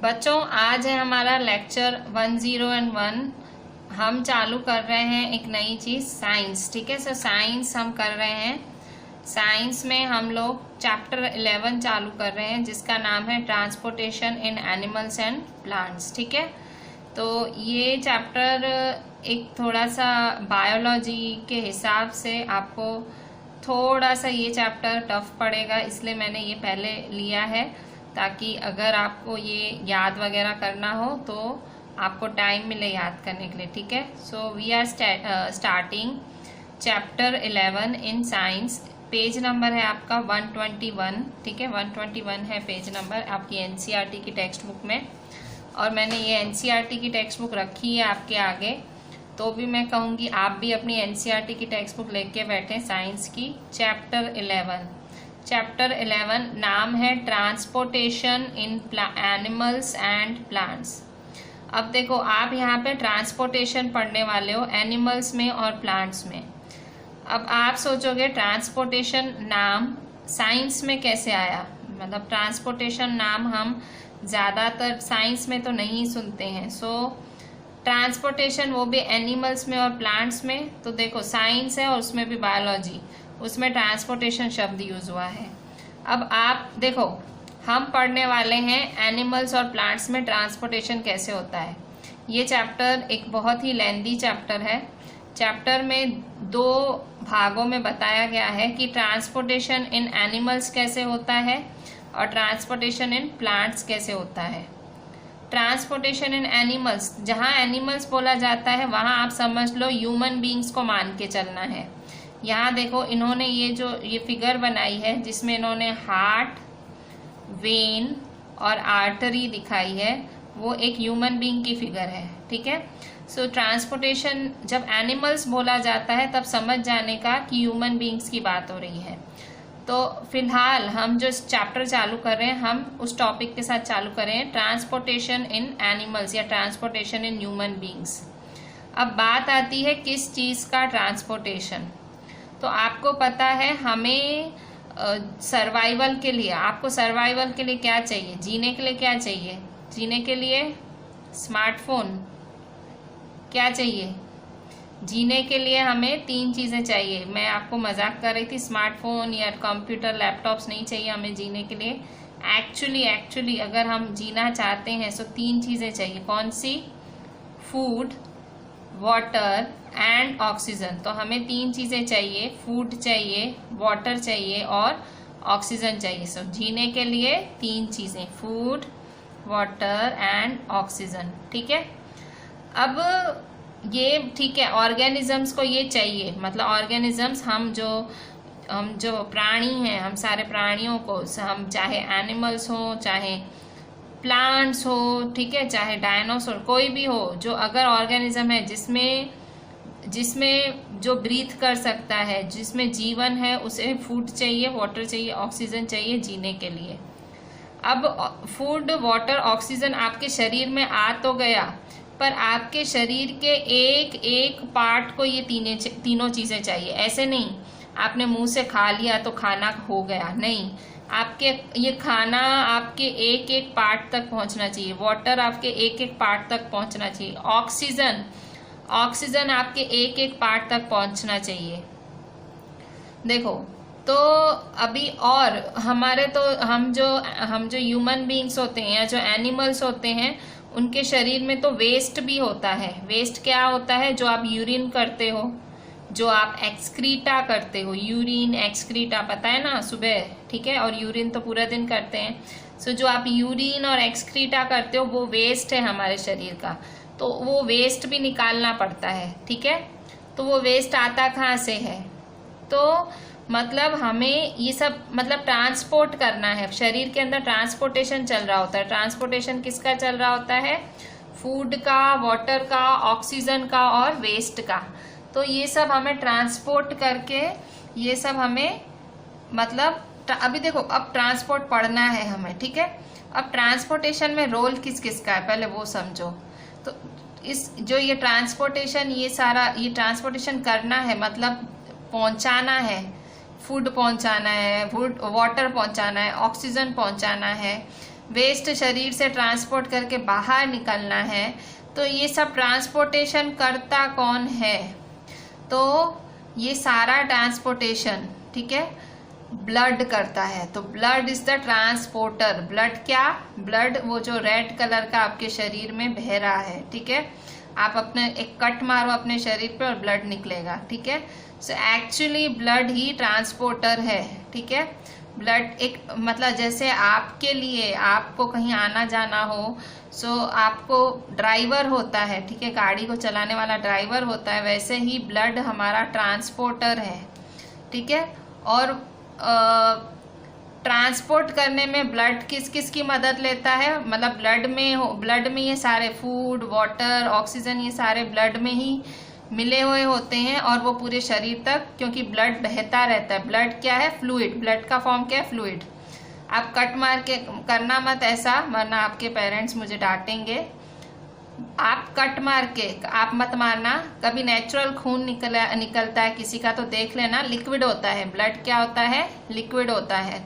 बच्चों आज है हमारा लेक्चर 101। हम चालू कर रहे हैं एक नई चीज साइंस। ठीक है, सो साइंस हम कर रहे हैं। साइंस में हम लोग चैप्टर 11 चालू कर रहे हैं जिसका नाम है transportation in animals and plants. ठीक है, तो ये चैप्टर एक थोड़ा सा बायोलॉजी के हिसाब से आपको थोड़ा सा ये चैप्टर टफ पड़ेगा, इसलिए मैंने ये पहले लिया है ताकि अगर आपको ये याद वगैरह करना हो तो आपको टाइम मिले याद करने के लिए। ठीक है, so we are starting chapter 11 in science. Page number है आपका 121। ठीक है, 121 है पेज नंबर आपकी एनसीईआरटी की टेक्स्ट बुक में। और मैंने ये एनसीईआरटी की टेक्स्ट बुक रखी है आपके आगे, तो भी मैं कहूँगी आप भी अपनी एनसीईआरटी की टेक्स्ट बुक लेके बैठे साइंस की। चैप्टर 11 नाम है transportation in animals and plants. अब देखो आप यहाँ पे ट्रांसपोर्टेशन पढ़ने वाले हो एनिमल्स में और प्लांट्स में। अब आप सोचोगे ट्रांसपोर्टेशन नाम साइंस में कैसे आया, मतलब ट्रांसपोर्टेशन नाम हम ज़्यादातर साइंस में तो नहीं सुनते हैं। सो ट्रांसपोर्टेशन वो भी एनिमल्स में और प्लांट्स में, तो देखो साइंस है और उसमें भी बायोलॉजी, उसमें ट्रांसपोर्टेशन शब्द यूज हुआ है। अब आप देखो हम पढ़ने वाले हैं एनिमल्स और प्लांट्स में ट्रांसपोर्टेशन कैसे होता है। ये चैप्टर एक बहुत ही लेंदी चैप्टर है। चैप्टर में 2 भागों में बताया गया है कि ट्रांसपोर्टेशन इन एनिमल्स कैसे होता है और ट्रांसपोर्टेशन इन प्लांट्स कैसे होता है। ट्रांसपोर्टेशन इन एनिमल्स, जहाँ एनिमल्स बोला जाता है वहाँ आप समझ लो ह्यूमन बींग्स को मान के चलना है। यहाँ देखो इन्होंने ये फिगर बनाई है जिसमें इन्होंने हार्ट, वेन और आर्टरी दिखाई है, वो एक ह्यूमन बींग की फिगर है। ठीक है, सो ट्रांसपोर्टेशन जब एनिमल्स बोला जाता है तब समझ जाने का कि ह्यूमन बींग्स की बात हो रही है। तो फिलहाल हम जो चैप्टर चालू कर रहे हैं हम उस टॉपिक के साथ चालू कर रहे हैं ट्रांसपोर्टेशन इन एनिमल्स या ट्रांसपोर्टेशन इन ह्यूमन बींग्स। अब बात आती है किस चीज़ का ट्रांसपोर्टेशन। तो आपको पता है हमें सर्वाइवल के लिए, आपको सर्वाइवल के लिए क्या चाहिए, जीने के लिए क्या चाहिए, जीने के लिए स्मार्टफोन क्या चाहिए, जीने के लिए हमें 3 चीज़ें चाहिए। मैं आपको मजाक कर रही थी, स्मार्टफोन या कंप्यूटर लैपटॉप्स नहीं चाहिए हमें जीने के लिए। एक्चुअली अगर हम जीना चाहते हैं तो 3 चीज़ें चाहिए। कौन सी? Food, water and oxygen. तो हमें 3 चीज़ें चाहिए, फूड चाहिए, वाटर चाहिए और ऑक्सीजन चाहिए। सो जीने के लिए 3 चीज़ें, फूड, वाटर एंड ऑक्सीजन। ठीक है, अब ये ठीक है ऑर्गेनिजम्स को ये चाहिए, मतलब ऑर्गेनिजम्स हम जो प्राणी हैं, हम सारे प्राणियों को, हम चाहे एनिमल्स हो चाहे प्लांट्स हो, ठीक है, चाहे डायनासोर कोई भी हो, जो अगर ऑर्गेनिज्म है जिसमें जो ब्रीथ कर सकता है, जिसमें जीवन है, उसे फूड चाहिए, वाटर चाहिए, ऑक्सीजन चाहिए जीने के लिए। अब फूड, वाटर, ऑक्सीजन आपके शरीर में आ तो गया, पर आपके शरीर के एक पार्ट को ये तीनों चीजें चाहिए। ऐसे नहीं आपने मुंह से खा लिया तो खाना हो गया, नहीं, आपके ये खाना आपके एक पार्ट तक पहुंचना चाहिए, वाटर आपके एक पार्ट तक पहुंचना चाहिए, ऑक्सीजन आपके एक पार्ट तक पहुंचना चाहिए। देखो तो अभी और हमारे तो हम जो ह्यूमन बीइंग्स होते हैं या जो एनिमल्स होते हैं उनके शरीर में तो वेस्ट भी होता है। वेस्ट क्या होता है? जो आप यूरिन करते हो, जो आप एक्सक्रीटा करते हो, यूरिन एक्सक्रीटा पता है ना सुबह, ठीक है, और यूरिन तो पूरा दिन करते हैं। सो जो आप यूरिन और एक्सक्रीटा करते हो वो वेस्ट है हमारे शरीर का, तो वो वेस्ट भी निकालना पड़ता है। ठीक है, तो वो वेस्ट आता कहाँ से है? तो मतलब हमें ये सब मतलब ट्रांसपोर्ट करना है, शरीर के अंदर ट्रांसपोर्टेशन चल रहा होता है। ट्रांसपोर्टेशन किसका चल रहा होता है? फूड का, वाटर का, ऑक्सीजन का और वेस्ट का। तो ये सब हमें ट्रांसपोर्ट करके, ये सब हमें मतलब अभी देखो अब ट्रांसपोर्ट पढ़ना है हमें। ठीक है, अब ट्रांसपोर्टेशन में रोल किस किस का है पहले वो समझो। तो इस जो ये ट्रांसपोर्टेशन, ये सारा ये ट्रांसपोर्टेशन करना है, मतलब पहुंचाना है, फूड पहुंचाना है, वाटर पहुंचाना है, ऑक्सीजन पहुंचाना है, वेस्ट शरीर से ट्रांसपोर्ट करके बाहर निकलना है, तो ये सब ट्रांसपोर्टेशन करता कौन है? तो ये सारा ट्रांसपोर्टेशन, ठीक है, ब्लड करता है। तो blood is the transporter. Blood क्या? ब्लड वो जो रेड कलर का आपके शरीर में बह रहा है, ठीक है। आप अपने एक कट मारो अपने शरीर पे और ब्लड निकलेगा, ठीक है। सो एक्चुअली ब्लड ही ट्रांसपोर्टर है, ठीक है। ब्लड एक मतलब जैसे आपके लिए आपको कहीं आना जाना हो, सो आपको ड्राइवर होता है, ठीक है, गाड़ी को चलाने वाला ड्राइवर होता है, वैसे ही ब्लड हमारा ट्रांसपोर्टर है, ठीक है। और ट्रांसपोर्ट करने में ब्लड किस किस की मदद लेता है? मतलब ब्लड में ये सारे फूड, वाटर, ऑक्सीजन, ये सारे ब्लड में ही मिले हुए होते हैं और वो पूरे शरीर तक, क्योंकि ब्लड बहता रहता है। ब्लड क्या है? फ्लूइड। ब्लड का फॉर्म क्या है? फ्लूइड। आप कट मार के करना मत ऐसा, वरना आपके पेरेंट्स मुझे डांटेंगे। आप कट मार के आप मत मारना। कभी नेचुरल खून निकलता है किसी का तो देख लेना, लिक्विड होता है। ब्लड क्या होता है? लिक्विड होता है।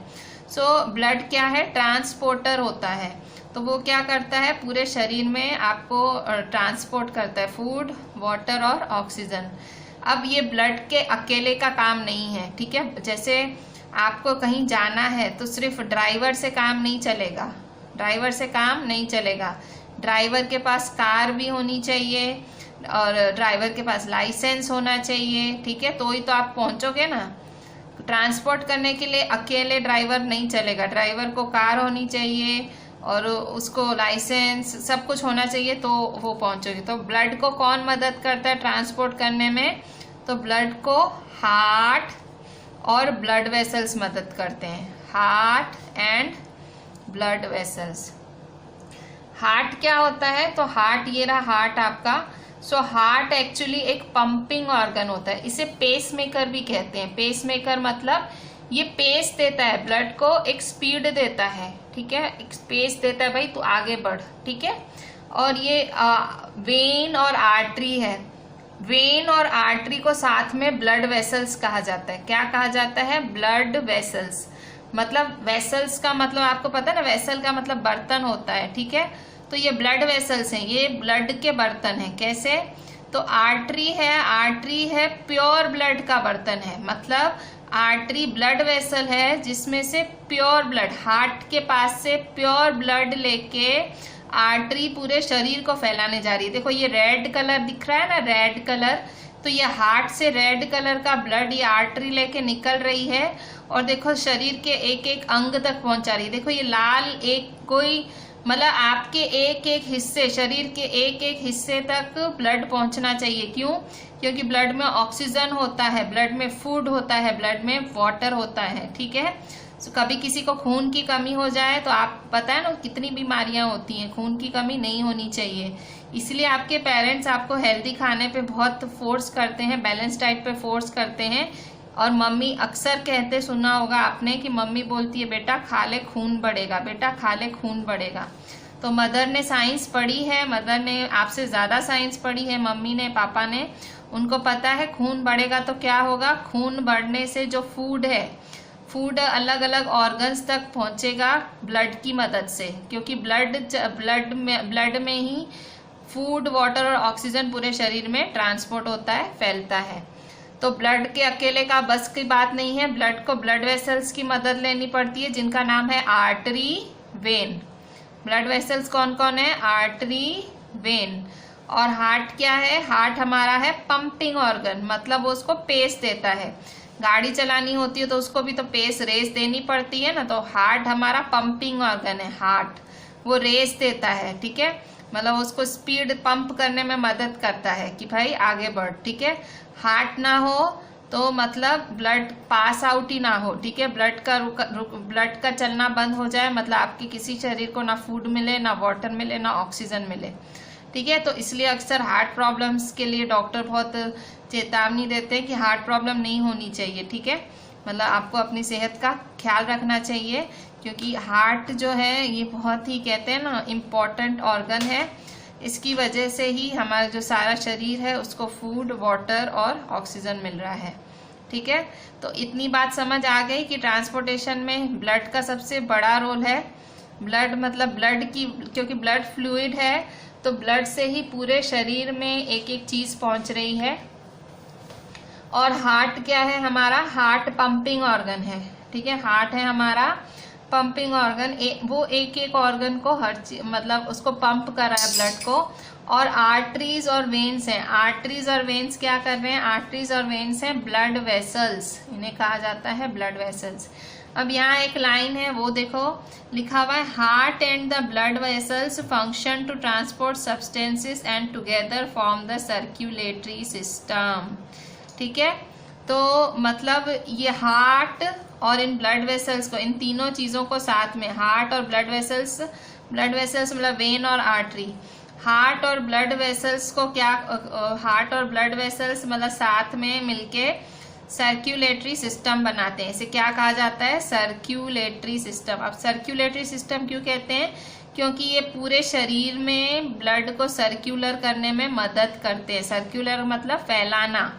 सो ब्लड क्या है? ट्रांसपोर्टर होता है। तो वो क्या करता है? पूरे शरीर में आपको ट्रांसपोर्ट करता है, फूड, वाटर और ऑक्सीजन। अब ये ब्लड के अकेले का काम नहीं है, ठीक है। जैसे आपको कहीं जाना है तो सिर्फ ड्राइवर से काम नहीं चलेगा, ड्राइवर से काम नहीं चलेगा। ड्राइवर के पास कार भी होनी चाहिए और ड्राइवर के पास लाइसेंस होना चाहिए, ठीक है, तो ही तो आप पहुंचोगे ना। ट्रांसपोर्ट करने के लिए अकेले ड्राइवर नहीं चलेगा, ड्राइवर को कार होनी चाहिए और उसको लाइसेंस सब कुछ होना चाहिए, तो वो पहुंचोगे। तो ब्लड को कौन मदद करता है ट्रांसपोर्ट करने में? तो ब्लड को हार्ट और ब्लड वेसल्स मदद करते हैं। Heart and blood vessels. Heart क्या होता है? तो हार्ट, ये रहा हार्ट आपका। सो हार्ट एक्चुअली एक पंपिंग ऑर्गन होता है, इसे पेस मेकर भी कहते हैं। पेस मेकर मतलब ये पेस देता है, ब्लड को एक स्पीड देता है, ठीक है, एक पेस देता है, भाई तू आगे बढ़, ठीक है। और ये वेन और आर्टरी है। वेन और आर्टरी को साथ में ब्लड वेसल्स कहा जाता है। क्या कहा जाता है? Blood vessels. मतलब वेसल्स का मतलब आपको पता है ना, वेसल का मतलब बर्तन होता है, ठीक है। तो ये ब्लड वेसल्स हैं, ये ब्लड के बर्तन हैं। कैसे? तो आर्टरी है प्योर ब्लड का बर्तन है। मतलब आर्टरी ब्लड वेसल है जिसमें से प्योर ब्लड, हार्ट के पास से प्योर ब्लड लेके आर्टरी पूरे शरीर को फैलाने जा रही है। देखो ये रेड कलर दिख रहा है ना, रेड कलर, तो ये हार्ट से रेड कलर का ब्लड ये आर्टरी लेके निकल रही है और देखो शरीर के एक एक अंग तक पहुंचा रही है। देखो ये लाल एक कोई मतलब आपके एक एक हिस्से, शरीर के एक एक हिस्से तक ब्लड पहुंचना चाहिए। क्यों? क्योंकि ब्लड में ऑक्सीजन होता है, ब्लड में फूड होता है, ब्लड में वाटर होता है, ठीक है। तो कभी किसी को खून की कमी हो जाए तो आप पता है ना कितनी बीमारियां होती हैं, खून की कमी नहीं होनी चाहिए। इसलिए आपके पेरेंट्स आपको हेल्दी खाने पे बहुत फोर्स करते हैं, बैलेंस डाइट पे फोर्स करते हैं। और मम्मी अक्सर कहते सुना होगा आपने कि मम्मी बोलती है बेटा खा ले खून बढ़ेगा, बेटा खा ले खून बढ़ेगा। तो मदर ने साइंस पढ़ी है, मदर ने आपसे ज़्यादा साइंस पढ़ी है, मम्मी ने, पापा ने, उनको पता है खून बढ़ेगा तो क्या होगा। खून बढ़ने से जो फूड है, फूड अलग अलग ऑर्गन्स तक पहुंचेगा ब्लड की मदद से, क्योंकि ब्लड में ही फूड, वाटर और ऑक्सीजन पूरे शरीर में ट्रांसपोर्ट होता है, फैलता है। तो ब्लड के अकेले का बस की बात नहीं है, ब्लड को ब्लड वेसल्स की मदद लेनी पड़ती है जिनका नाम है आर्टरी, वेन। ब्लड वेसल्स कौन कौन है? Artery, when. और हार्ट क्या है? हार्ट हमारा है पंपिंग ऑर्गन, मतलब वो उसको पेस देता है। गाड़ी चलानी होती है तो उसको भी तो पेस, रेस देनी पड़ती है ना। तो हार्ट हमारा पंपिंग ऑर्गन है, हार्ट वो रेस देता है, ठीक है, मतलब उसको स्पीड पंप करने में मदद करता है कि भाई आगे बढ़, ठीक है। हार्ट ना हो तो मतलब ब्लड पास आउट ही ना हो, ठीक है, ब्लड का चलना बंद हो जाए, मतलब आपके किसी शरीर को ना फूड मिले, ना वाटर मिले, ना ऑक्सीजन मिले, ठीक है। तो इसलिए अक्सर हार्ट प्रॉब्लम्स के लिए डॉक्टर बहुत चेतावनी देते हैं कि हार्ट प्रॉब्लम नहीं होनी चाहिए, ठीक है, मतलब आपको अपनी सेहत का ख्याल रखना चाहिए, क्योंकि हार्ट जो है ये बहुत ही कहते हैं ना इम्पॉर्टेंट ऑर्गन है। इसकी वजह से ही हमारा जो सारा शरीर है उसको फूड, वाटर और ऑक्सीजन मिल रहा है, ठीक है। तो इतनी बात समझ आ गई कि ट्रांसपोर्टेशन में ब्लड का सबसे बड़ा रोल है। ब्लड मतलब ब्लड की, क्योंकि ब्लड फ्लूइड है तो ब्लड से ही पूरे शरीर में एक एक चीज पहुंच रही है। और हार्ट क्या है हमारा, हार्ट पंपिंग ऑर्गन है, ठीक है, हार्ट है हमारा पंपिंग ऑर्गन, वो एक एक ऑर्गन को हर चीज मतलब उसको पंप कर रहा है ब्लड को। और आर्टरीज और वेन्स हैं, आर्टरीज और वेन्स क्या कर रहे हैं, आर्टरीज और वेन्स हैं ब्लड वेसल्स, इन्हें कहा जाता है ब्लड वेसल्स। अब यहाँ एक लाइन है वो देखो लिखा हुआ है, heart and the blood vessels function to transport substances and together form the circulatory system, ठीक है। तो मतलब ये हार्ट और इन ब्लड वेसल्स को, इन तीनों चीजों को साथ में, हार्ट और ब्लड वेसल्स मतलब वेन और आर्टरी, हार्ट और ब्लड वेसल्स को क्या, हार्ट और ब्लड वेसल्स मतलब साथ में मिलके सर्क्यूलेटरी सिस्टम बनाते हैं। इसे क्या कहा जाता है, सर्क्यूलेटरी सिस्टम। अब सर्क्यूलेटरी सिस्टम क्यों कहते हैं, क्योंकि ये पूरे शरीर में ब्लड को सर्क्यूलर करने में मदद करते हैं। सर्क्यूलर मतलब फैलाना,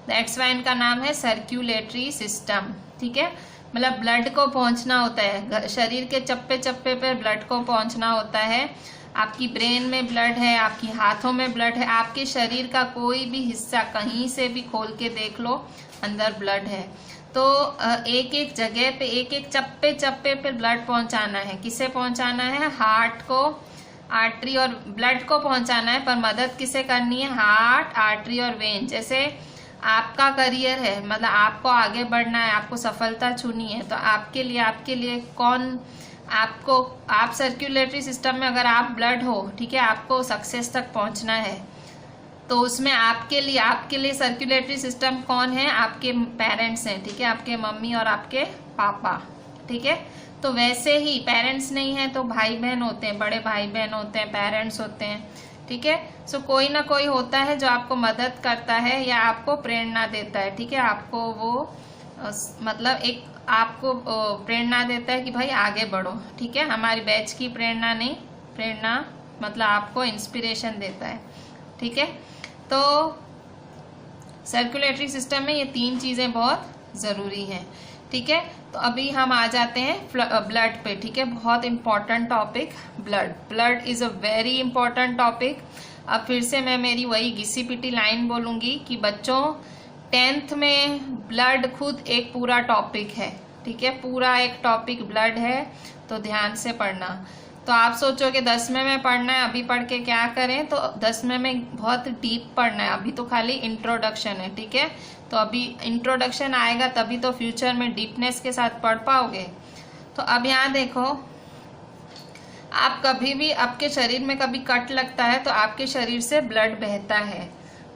दैट्स व्हाई इनका नाम है सर्क्यूलेटरी सिस्टम, ठीक है। मतलब ब्लड को पहुंचना होता है, शरीर के चप्पे चप्पे पे ब्लड को पहुंचना होता है। आपकी ब्रेन में ब्लड है, आपकी हाथों में ब्लड है, आपके शरीर का कोई भी हिस्सा कहीं से भी खोल के देख लो अंदर ब्लड है। तो एक एक जगह पे, एक एक चप्पे चप्पे पे ब्लड पहुंचाना है। किसे पहुंचाना है, हार्ट को, आर्टरी और ब्लड को पहुंचाना है, पर मदद किसे करनी है, हार्ट, आर्टरी और वेन। जैसे आपका करियर है, मतलब आपको आगे बढ़ना है, आपको सफलता छूनी है, तो आपके लिए कौन, आपको, आप सर्क्यूलेटरी सिस्टम में अगर आप ब्लड हो, ठीक है, आपको सक्सेस तक पहुंचना है, तो उसमें आपके लिए सर्क्यूलेटरी सिस्टम कौन है, आपके पेरेंट्स हैं, ठीक है, आपके मम्मी और आपके पापा, ठीक है। तो वैसे ही पेरेंट्स नहीं है तो भाई बहन होते हैं, बड़े भाई बहन होते हैं, पेरेंट्स होते हैं, ठीक है। सो कोई ना कोई होता है जो आपको मदद करता है या आपको प्रेरणा देता है, ठीक है, आपको वो मतलब एक आपको प्रेरणा देता है कि भाई आगे बढ़ो, ठीक है। हमारी बैच की प्रेरणा नहीं, प्रेरणा मतलब आपको इंस्पिरेशन देता है, ठीक है। तो सर्कुलेटरी सिस्टम में ये तीन चीजें बहुत जरूरी हैं, ठीक है। तो अभी हम आ जाते हैं ब्लड पे, ठीक है, बहुत important topic blood is a very important topic. अब फिर से मैं मेरी वही घिसी पिटी लाइन बोलूंगी कि बच्चों 10th में ब्लड खुद एक पूरा टॉपिक है, ठीक है, पूरा एक टॉपिक ब्लड है, तो ध्यान से पढ़ना। तो आप सोचोगे 10वें में पढ़ना है, अभी पढ़ के क्या करें, तो 10वें में बहुत डीप पढ़ना है, अभी तो खाली इंट्रोडक्शन है, ठीक है। तो अभी इंट्रोडक्शन आएगा तभी तो फ्यूचर में डीपनेस के साथ पढ़ पाओगे। तो अब यहाँ देखो, आप कभी भी आपके शरीर में कभी कट लगता है तो आपके शरीर से ब्लड बहता है,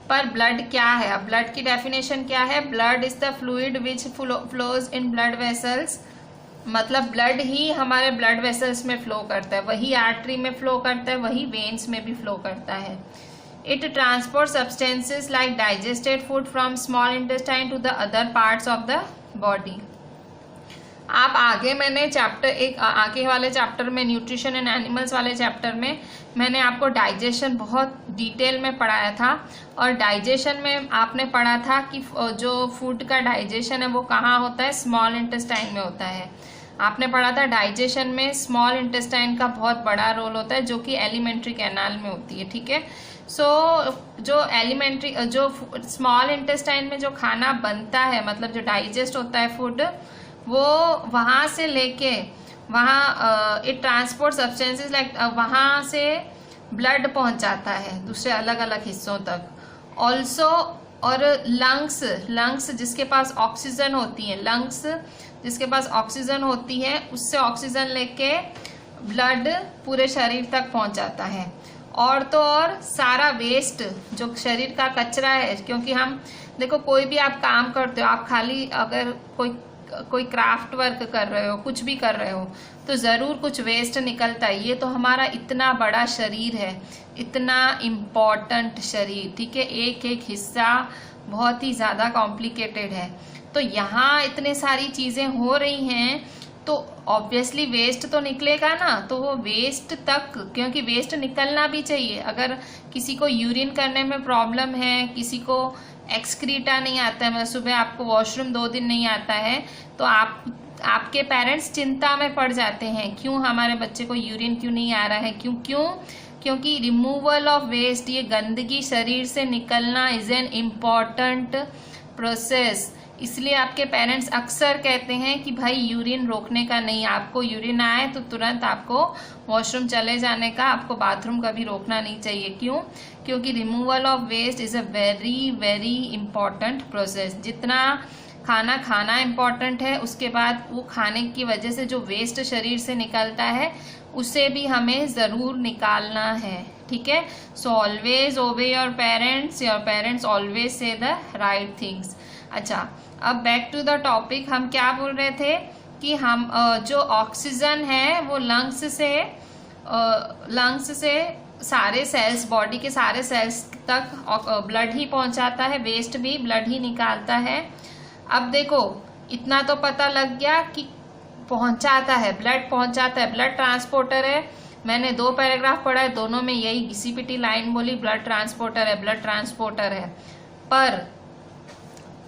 पर ब्लड क्या है, अब ब्लड की डेफिनेशन क्या है, blood is the fluid which flows in blood vessels, मतलब ब्लड ही हमारे ब्लड वेसल्स में फ्लो करता है, वही आर्टरी में फ्लो करता है, वही वेन्स में भी फ्लो करता है। It transport substances like digested food from small intestine to the other parts of the body. आप आगे मैंने चैप्टर एक आगे वाले चैप्टर में, न्यूट्रिशन एंड एनिमल्स वाले चैप्टर में मैंने आपको डाइजेशन बहुत डिटेल में पढ़ाया था, और डाइजेशन में आपने पढ़ा था कि जो फूड का डाइजेशन है वो कहाँ होता है, स्मॉल इंटेस्टाइन में होता है। आपने पढ़ा था डाइजेशन में स्मॉल इंटेस्टाइन का बहुत बड़ा रोल होता है, जो कि एलिमेंट्री कैनाल में होती है, ठीक है। जो स्मॉल इंटेस्टाइन में जो खाना बनता है, मतलब जो डाइजेस्ट होता है फूड, वो वहां से लेके वहां इट ट्रांसपोर्ट सब्सटेंसेस लाइक वहां से ब्लड पहुंचाता है दूसरे अलग अलग हिस्सों तक ऑल्सो। और लंग्स जिसके पास ऑक्सीजन होती है, लंग्स जिसके पास ऑक्सीजन होती है, उससे ऑक्सीजन लेके ब्लड पूरे शरीर तक पहुंचाता है। और तो और सारा वेस्ट जो शरीर का कचरा है, क्योंकि हम देखो कोई भी आप काम करते हो, आप खाली अगर कोई क्राफ्ट वर्क कर रहे हो, कुछ भी कर रहे हो, तो जरूर कुछ वेस्ट निकलता है। ये तो हमारा इतना बड़ा शरीर है, इतना इम्पोर्टेंट शरीर, ठीक है, एक एक हिस्सा बहुत ही ज्यादा कॉम्प्लिकेटेड है। तो यहाँ इतने सारी चीजें हो रही हैं तो ऑब्वियसली वेस्ट तो निकलेगा ना, तो वो वेस्ट तक, क्योंकि वेस्ट निकलना भी चाहिए। अगर किसी को यूरिन करने में प्रॉब्लम है, किसी को एक्सक्रीटा नहीं आता है, मतलब सुबह आपको वॉशरूम 2 दिन नहीं आता है, तो आपके पेरेंट्स चिंता में पड़ जाते हैं, क्यों हमारे बच्चे को यूरिन क्यों नहीं आ रहा है, क्योंकि रिमूवल ऑफ वेस्ट, ये गंदगी शरीर से निकलना इज एन इम्पॉर्टेंट प्रोसेस। इसलिए आपके पेरेंट्स अक्सर कहते हैं कि भाई यूरिन रोकने का नहीं, आपको यूरिन आए तो तुरंत आपको वॉशरूम चले जाने का, आपको बाथरूम कभी रोकना नहीं चाहिए। क्यों? क्योंकि removal of waste is a very very important process. जितना खाना खाना इम्पॉर्टेंट है, उसके बाद वो खाने की वजह से जो वेस्ट शरीर से निकलता है उसे भी हमें ज़रूर निकालना है। ठीक है, सो ऑलवेज ओबे your parents always say the right things. अच्छा, अब बैक टू द टॉपिक, हम क्या बोल रहे थे कि हम जो ऑक्सीजन है वो लंग्स से सारे सेल्स, बॉडी के सारे सेल्स तक ब्लड ही पहुंचाता है, वेस्ट भी ब्लड ही निकालता है। अब देखो, इतना तो पता लग गया कि पहुंचाता है, ब्लड पहुंचाता है, ब्लड ट्रांसपोर्टर है। मैंने 2 पैराग्राफ पढ़ा है, दोनों में यही घिसी पिटी लाइन बोली, ब्लड ट्रांसपोर्टर है, ब्लड ट्रांसपोर्टर है। पर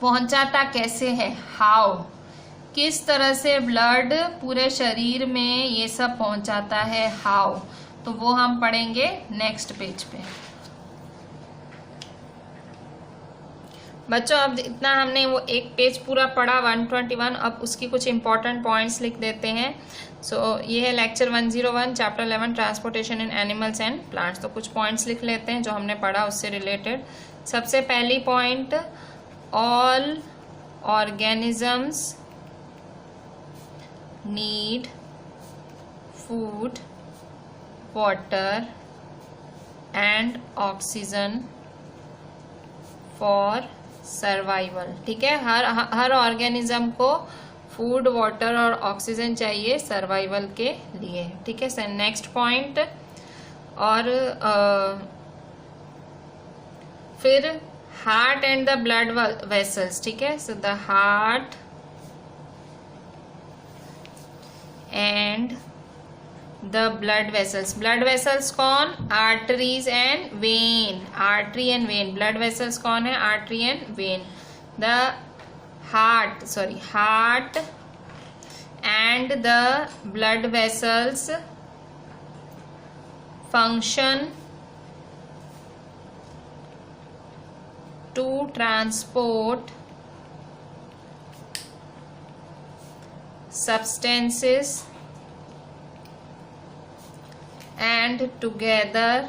पहुंचाता कैसे है, हाउ, किस तरह से ब्लड पूरे शरीर में ये सब पहुंचाता है, हाउ, तो वो हम पढ़ेंगे नेक्स्ट पेज पे। बच्चों, अब इतना हमने वो एक पेज पूरा पढ़ा 121, अब उसकी कुछ इंपॉर्टेंट पॉइंट्स लिख देते हैं। सो ये है lecture 101 chapter 11 transportation in animals and plants. तो कुछ पॉइंट्स लिख लेते हैं जो हमने पढ़ा उससे रिलेटेड। सबसे पहली point, all organisms need food, water and oxygen for survival. ठीक है, हर ऑर्गेनिज्म को फूड, वाटर और ऑक्सीजन चाहिए सर्वाइवल के लिए। ठीक है सर, नेक्स्ट पॉइंट, और फिर heart and the blood vessels. ठीक है, so the heart and the blood vessels. Blood vessels कौन? Arteries and vein. Artery and vein, blood vessels कौन है? Artery and vein. The heart and the blood vessels function to transport substances and together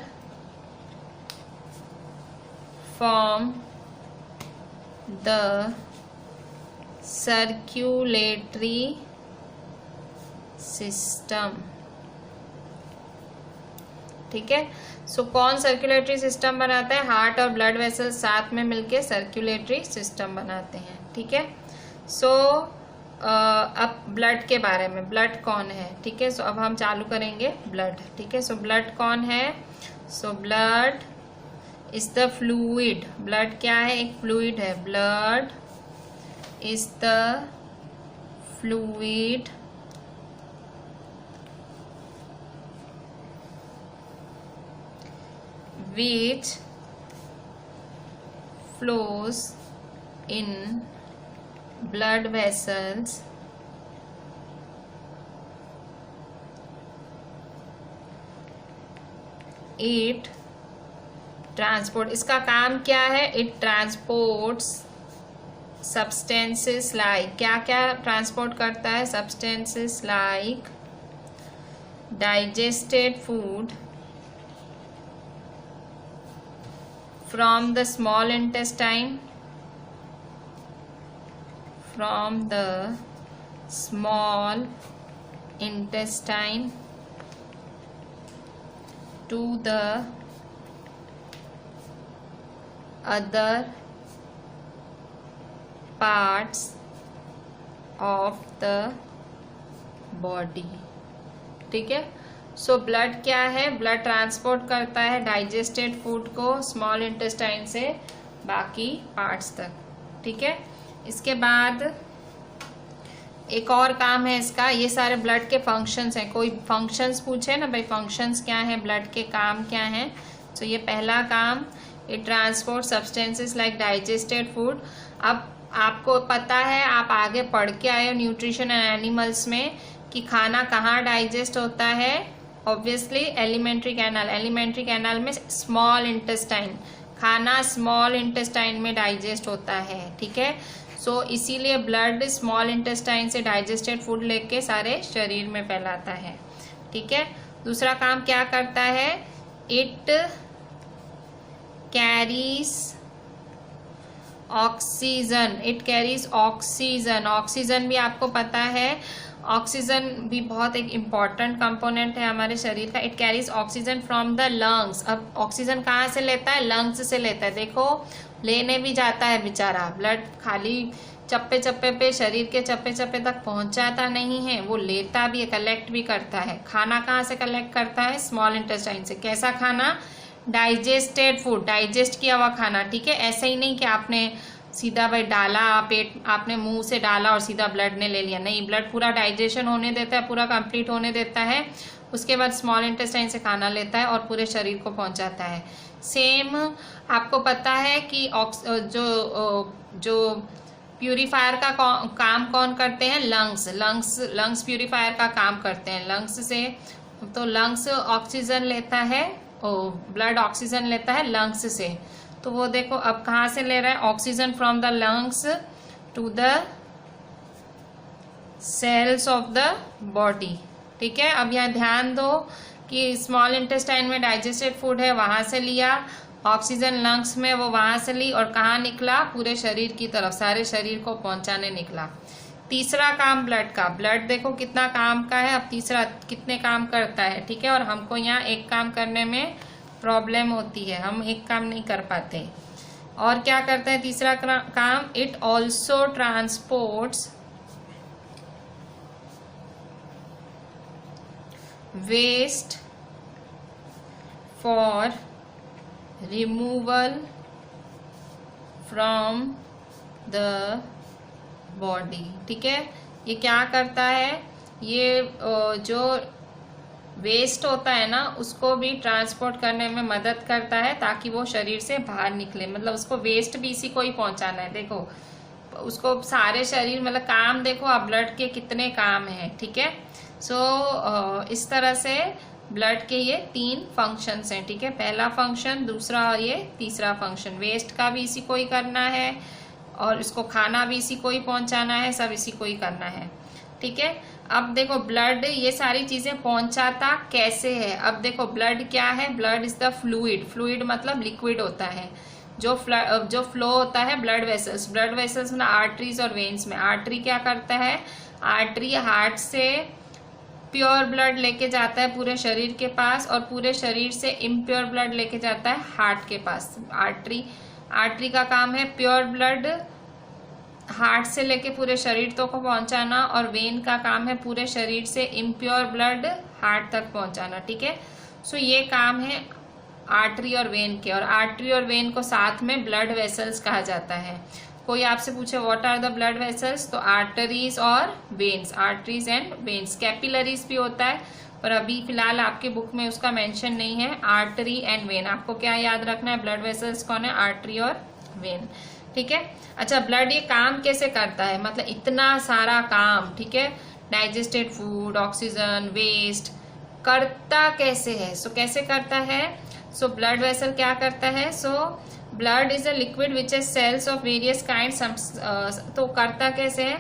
form the circulatory system। ठीक है, सो कौन circulatory system बनाता है? Heart और blood vessel साथ में मिलके सर्कुलेटरी सिस्टम बनाते हैं। ठीक है, सो अब ब्लड के बारे में, ब्लड कौन है? ठीक है, सो अब हम चालू करेंगे ब्लड। ठीक है, सो ब्लड कौन है? So blood is the fluid. Blood क्या है? एक फ्लूइड है। Blood is the fluid which flows in blood vessels it transport, इसका काम क्या है? It transports substances like, क्या क्या ट्रांसपोर्ट करता है? substances like digested food from the small intestine, from the small intestine to the other parts of the body। ठीक है, सो ब्लड क्या है? ब्लड ट्रांसपोर्ट करता है डाइजेस्टेड फूड को स्मॉल इंटेस्टाइन से बाकी पार्ट्स तक। ठीक है, इसके बाद एक और काम है इसका, ये सारे ब्लड के फंक्शंस हैं। कोई फंक्शंस पूछे ना भाई, फंक्शंस क्या है, ब्लड के काम क्या हैं? तो ये पहला काम, it transport substances like digested food. अब आपको पता है, आप आगे पढ़ के आए हो न्यूट्रिशन एंड एनिमल्स में कि खाना कहाँ डाइजेस्ट होता है। Obviously alimentary canal, alimentary canal में स्मॉल इंटेस्टाइन, खाना स्मॉल इंटेस्टाइन में डाइजेस्ट होता है, ठीक है। सो इसीलिए ब्लड स्मॉल इंटेस्टाइन से डाइजेस्टेड फूड लेके सारे शरीर में फैलाता है, ठीक है। दूसरा काम क्या करता है, it carries oxygen, it carries oxygen. Oxygen भी आपको पता है, ऑक्सीजन भी बहुत एक इम्पॉर्टेंट कंपोनेंट है हमारे शरीर का। It carries oxygen from the lungs. अब ऑक्सीजन कहाँ से लेता है, लंग्स से लेता है। देखो लेने भी जाता है बेचारा, ब्लड खाली चप्पे चप्पे पे, शरीर के चप्पे चप्पे तक पहुंचाता नहीं है, वो लेता भी है, कलेक्ट भी करता है। खाना कहाँ से कलेक्ट करता है, स्मॉल इंटेस्टाइन से। कैसा खाना, डाइजेस्टेड फूड, डाइजेस्ट किया हुआ खाना, ठीक है। ऐसे ही नहीं कि आपने सीधा भाई डाला, पेट आपने मुंह से डाला और सीधा ब्लड ने ले लिया, नहीं, ब्लड पूरा डाइजेशन होने देता है, पूरा कंप्लीट होने देता है, उसके बाद स्मॉल इंटेस्टाइन से खाना लेता है और पूरे शरीर को पहुंचाता है। सेम आपको पता है कि जो प्यूरिफायर का काम कौन करते हैं, लंग्स प्यूरिफायर का काम करते हैं। लंग्स से तो लंग्स ऑक्सीजन लेता है, ब्लड ऑक्सीजन लेता है लंग्स से। तो वो देखो अब कहाँ से ले रहा है, oxygen from the lungs to the cells of the body, ठीक है। अब यहाँ ध्यान दो कि स्मॉल इंटेस्टाइन में डाइजेस्टेड फूड है, वहां से लिया, ऑक्सीजन लंग्स में वो वहां से ली और कहाँ निकला, पूरे शरीर की तरफ, सारे शरीर को पहुंचाने निकला। तीसरा काम ब्लड का, ब्लड देखो कितना काम का है। अब तीसरा कितने काम करता है, ठीक है। और हमको यहाँ एक काम करने में प्रॉब्लम होती है, हम एक काम नहीं कर पाते। और क्या करता है तीसरा काम, it also transports waste for removal from the body, ठीक है। ये क्या करता है, ये जो वेस्ट होता है ना, उसको भी ट्रांसपोर्ट करने में मदद करता है ताकि वो शरीर से बाहर निकले। मतलब उसको वेस्ट भी इसी को ही पहुंचाना है। देखो उसको सारे शरीर, मतलब काम देखो अब ब्लड के कितने काम हैं, ठीक है। सो इस तरह से ब्लड के ये 3 फंक्शंस हैं, ठीक है। पहला फंक्शन, दूसरा और ये तीसरा फंक्शन। वेस्ट का भी इसी को ही करना है और इसको खाना भी इसी को ही पहुंचाना है, सब इसी को ही करना है, ठीक है। अब देखो ब्लड ये सारी चीजें पहुंचाता कैसे है। अब देखो ब्लड क्या है, blood is the fluid, fluid मतलब लिक्विड होता है। जो फ्लो होता है ब्लड वेसल्स, ब्लड वेसल्स में आर्टरीज और वेन्स में। आर्टरी क्या करता है, आर्टरी हार्ट से प्योर ब्लड लेके जाता है पूरे शरीर के पास और पूरे शरीर से इम्प्योर ब्लड लेके जाता है हार्ट के पास। आर्टरी का काम है प्योर ब्लड हार्ट से लेके पूरे शरीर तक को पहुंचाना और वेन का काम है पूरे शरीर से इम्प्योर ब्लड हार्ट तक पहुंचाना, ठीक है। सो ये काम है आर्टरी और वेन के। और आर्टरी और वेन को साथ में ब्लड वेसल्स कहा जाता है। कोई आपसे पूछे what are the blood vessels, तो आर्टरीज और veins, arteries and veins. Capillaries भी होता है पर अभी फिलहाल आपके बुक में उसका मेंशन नहीं है। आर्टरी एंड वेन, आपको क्या याद रखना है, ब्लड वेसल्स कौन है, आर्टरी और वेन, ठीक है। अच्छा ब्लड ये काम कैसे करता है, मतलब इतना सारा काम, ठीक है। डाइजेस्टेड फूड, ऑक्सीजन, वेस्ट, करता कैसे है, सो कैसे करता है। सो ब्लड वेसल क्या करता है, so blood is a liquid which is cells of various kind. तो करता कैसे है,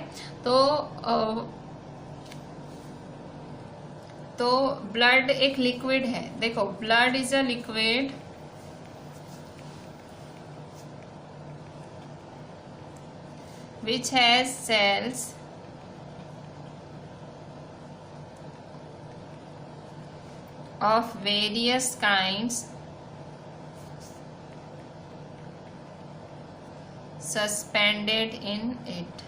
तो ब्लड एक लिक्विड है। देखो blood is a liquid which has cells of various kinds suspended in it,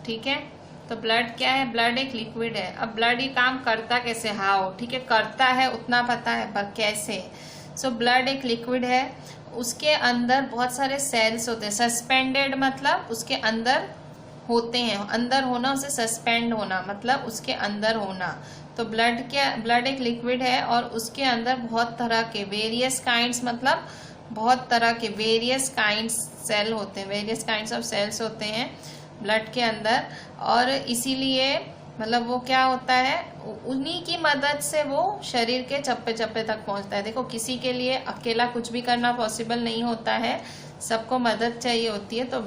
ठीक है। तो ब्लड क्या है, ब्लड एक लिक्विड है। अब ब्लड ये काम करता कैसे, हाउ, ठीक है, करता है उतना पता है पर कैसे। सो ब्लड एक लिक्विड है, उसके अंदर बहुत सारे सेल्स होते हैं। सस्पेंडेड मतलब उसके अंदर होते हैं, अंदर होना, उसे सस्पेंड होना मतलब उसके अंदर होना। तो ब्लड एक लिक्विड है और उसके अंदर बहुत तरह के वेरियस काइंड्स मतलब बहुत तरह के वेरियस काइंड्स सेल होते हैं, वेरियस काइंड्स ऑफ सेल्स होते हैं ब्लड के अंदर, और इसीलिए मतलब वो क्या होता है, उन्हीं की मदद से वो शरीर के चप्पे चप्पे तक पहुंचता है। देखो किसी के लिए अकेला कुछ भी करना पॉसिबल नहीं होता है, सबको मदद चाहिए होती है। तो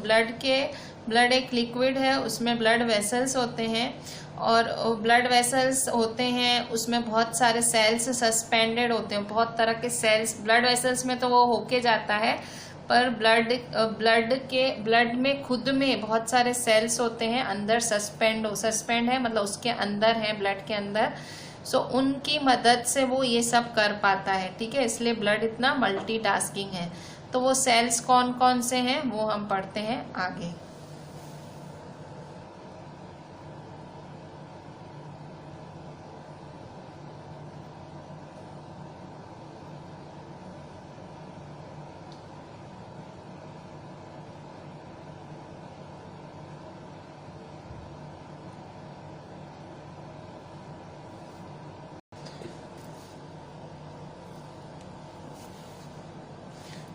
ब्लड एक लिक्विड है, उसमें ब्लड वेसल्स होते हैं, और ब्लड वेसल्स होते हैं उसमें बहुत सारे सेल्स सस्पेंडेड होते हैं, बहुत तरह के सेल्स ब्लड वेसल्स में तो वो होके जाता है, पर ब्लड में खुद में बहुत सारे सेल्स होते हैं अंदर सस्पेंड है, मतलब उसके अंदर है, ब्लड के अंदर। सो उनकी मदद से वो ये सब कर पाता है, ठीक है। इसलिए ब्लड इतना मल्टीटास्किंग है। तो वो सेल्स कौन कौन से हैं वो हम पढ़ते हैं आगे।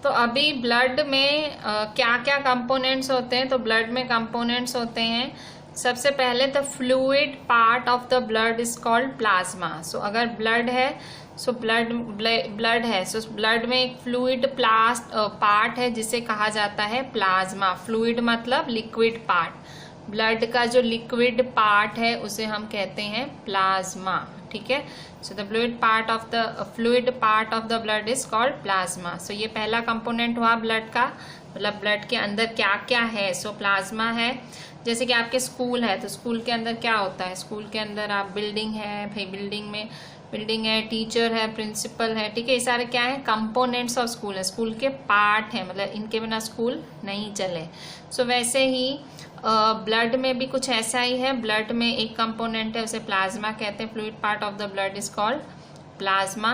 तो अभी ब्लड में क्या क्या कंपोनेंट्स होते हैं, तो ब्लड में कंपोनेंट्स होते हैं। सबसे पहले the fluid part of the blood is called plasma. So अगर ब्लड है, सो ब्लड है, सो ब्लड में एक फ्लूइड पार्ट है जिसे कहा जाता है प्लाज्मा। फ्लूइड मतलब लिक्विड पार्ट, ब्लड का जो लिक्विड पार्ट है उसे हम कहते हैं प्लाज्मा, ठीक है। So the fluid part of the blood is called plasma. So ये पहला कंपोनेंट हुआ ब्लड का, मतलब ब्लड के अंदर क्या क्या है। सो प्लाज्मा है, जैसे कि आपके स्कूल है तो स्कूल के अंदर क्या होता है, स्कूल के अंदर आप बिल्डिंग है, भाई बिल्डिंग है, टीचर है, प्रिंसिपल है, ठीक है। ये सारे क्या है, कंपोनेंट्स ऑफ स्कूल है, स्कूल के पार्ट है, मतलब इनके बिना स्कूल नहीं चले। सो वैसे ही ब्लड में भी कुछ ऐसा ही है। ब्लड में एक कंपोनेंट है उसे प्लाज्मा कहते हैं, fluid part of the blood is called plasma.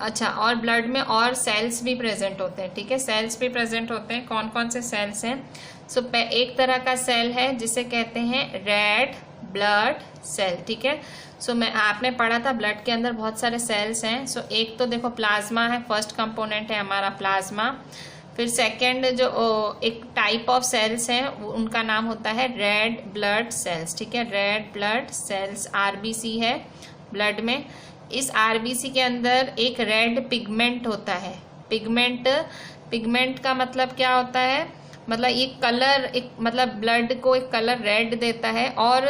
अच्छा, और ब्लड में और सेल्स भी प्रेजेंट होते हैं, ठीक है, सेल्स भी प्रेजेंट होते हैं। कौन कौन से सेल्स हैं? सो एक तरह का सेल है जिसे कहते हैं रेड ब्लड सेल, ठीक है। सो आपने पढ़ा था ब्लड के अंदर बहुत सारे सेल्स हैं। सो एक तो देखो प्लाज्मा है, फर्स्ट कंपोनेंट है हमारा प्लाज्मा। फिर सेकेंड जो एक टाइप ऑफ सेल्स हैं उनका नाम होता है रेड ब्लड सेल्स, ठीक है, रेड ब्लड सेल्स। आरबीसी है ब्लड में, इस आरबीसी के अंदर एक रेड पिगमेंट होता है। पिगमेंट का मतलब क्या होता है, मतलब ये कलर, एक मतलब ब्लड को एक कलर रेड देता है, और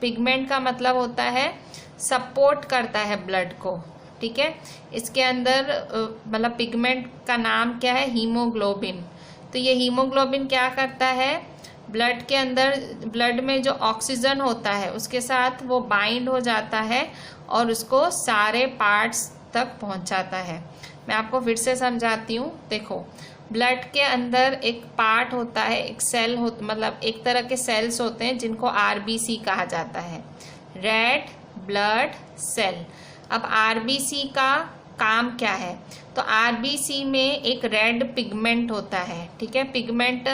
पिगमेंट का मतलब होता है सपोर्ट करता है ब्लड को, ठीक है। इसके अंदर मतलब पिगमेंट का नाम क्या है, हीमोग्लोबिन। तो ये हीमोग्लोबिन क्या करता है, ब्लड के अंदर, ब्लड में जो ऑक्सीजन होता है उसके साथ वो बाइंड हो जाता है और उसको सारे पार्ट्स तक पहुंचाता है। मैं आपको फिर से समझाती हूँ। देखो, ब्लड के अंदर एक पार्ट होता है, एक सेल मतलब एक तरह के सेल्स होते हैं जिनको आरबीसी कहा जाता है, रेड ब्लड सेल। अब आरबीसी का काम क्या है, तो आरबीसी में एक रेड पिगमेंट होता है, ठीक है। पिगमेंट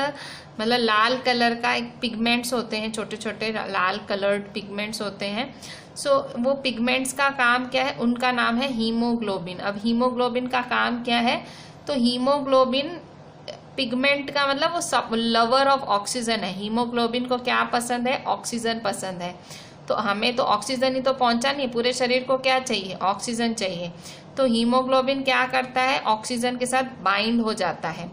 मतलब लाल कलर का एक पिगमेंट्स होते हैं, छोटे छोटे लाल कलर्ड पिगमेंट्स होते हैं। सो वो पिगमेंट्स का काम क्या है, उनका नाम है हीमोग्लोबिन। अब हीमोग्लोबिन का काम क्या है, तो हीमोग्लोबिन पिगमेंट का मतलब वो सब लवर ऑफ ऑक्सीजन है। हीमोग्लोबिन को क्या पसंद है, ऑक्सीजन पसंद है। तो हमें तो ऑक्सीजन ही तो पहुंचा नहीं, पूरे शरीर को क्या चाहिए, ऑक्सीजन चाहिए। तो हीमोग्लोबिन क्या करता है, ऑक्सीजन के साथ बाइंड हो जाता है